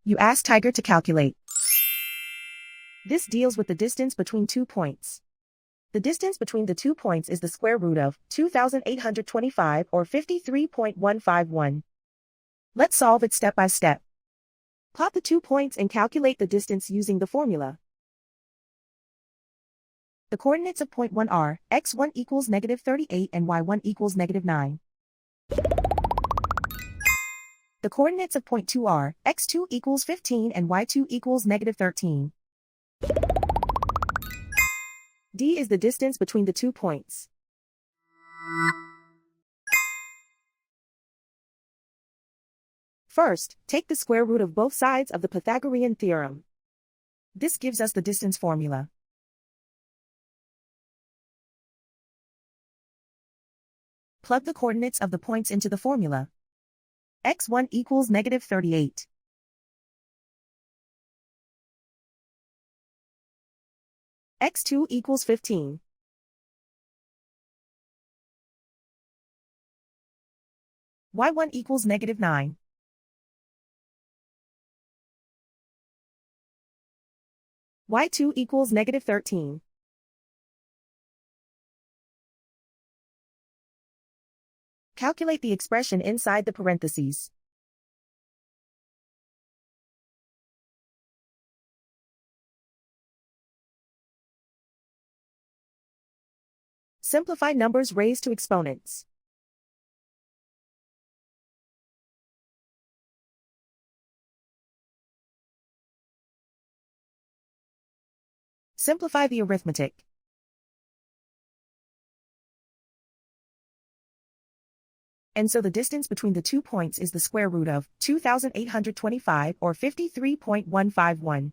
You ask Tiger to calculate. This deals with the distance between 2 points. The distance between the 2 points is the square root of 2,825 or 53.151. Let's solve it step by step. Plot the 2 points and calculate the distance using the formula. The coordinates of point 1 are x1 equals -38 and y1 equals -9. The coordinates of point 2 are x2 equals 15 and y2 equals -13. D is the distance between the 2 points. First, take the square root of both sides of the Pythagorean theorem. This gives us the distance formula. Plug the coordinates of the points into the formula. x1 equals -38. x2 equals 15. y1 equals -9. y2 equals -13. Calculate the expression inside the parentheses. Simplify numbers raised to exponents. Simplify the arithmetic. And so the distance between the 2 points is the square root of 2,825 or 53.151.